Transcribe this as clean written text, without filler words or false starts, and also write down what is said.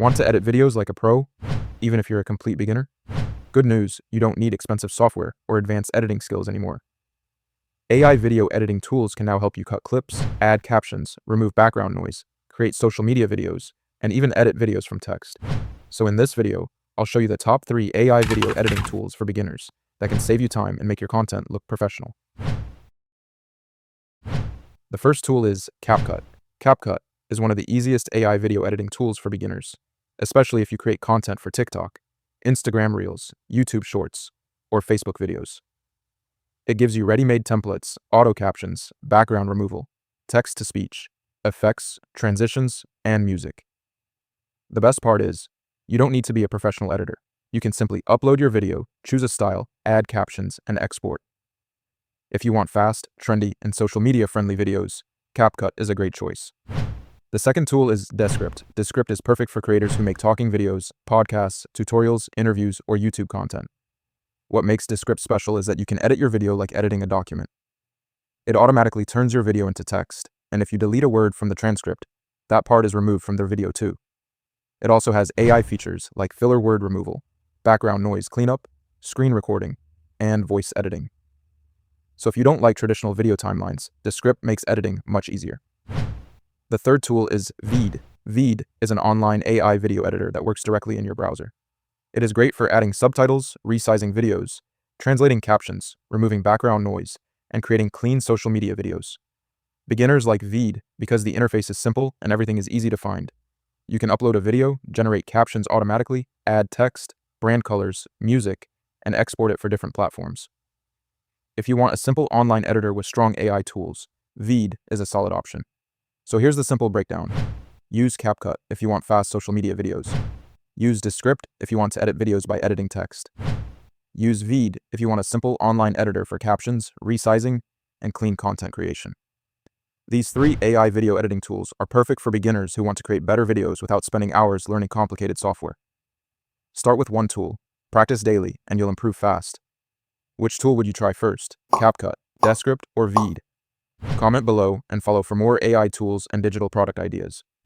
Want to edit videos like a pro, even if you're a complete beginner? Good news, you don't need expensive software or advanced editing skills anymore. AI video editing tools can now help you cut clips, add captions, remove background noise, create social media videos, and even edit videos from text. So in this video, I'll show you the top 3 AI video editing tools for beginners that can save you time and make your content look professional. The first tool is CapCut. CapCut is one of the easiest AI video editing tools for beginners, especially if you create content for TikTok, Instagram Reels, YouTube Shorts, or Facebook videos. It gives you ready-made templates, auto captions, background removal, text-to-speech, effects, transitions, and music. The best part is, you don't need to be a professional editor. You can simply upload your video, choose a style, add captions, and export. If you want fast, trendy, and social media-friendly videos, CapCut is a great choice. The second tool is Descript. Descript is perfect for creators who make talking videos, podcasts, tutorials, interviews, or YouTube content. What makes Descript special is that you can edit your video like editing a document. It automatically turns your video into text, and if you delete a word from the transcript, that part is removed from the video too. It also has AI features like filler word removal, background noise cleanup, screen recording, and voice editing. So if you don't like traditional video timelines, Descript makes editing much easier. The third tool is VEED. VEED is an online AI video editor that works directly in your browser. It is great for adding subtitles, resizing videos, translating captions, removing background noise, and creating clean social media videos. Beginners like VEED because the interface is simple and everything is easy to find. You can upload a video, generate captions automatically, add text, brand colors, music, and export it for different platforms. If you want a simple online editor with strong AI tools, VEED is a solid option. So here's the simple breakdown. Use CapCut if you want fast social media videos. Use Descript if you want to edit videos by editing text. Use VEED if you want a simple online editor for captions, resizing, and clean content creation. These 3 AI video editing tools are perfect for beginners who want to create better videos without spending hours learning complicated software. Start with one tool, practice daily, and you'll improve fast. Which tool would you try first? CapCut, Descript, or VEED? Comment below and follow for more AI tools and digital product ideas.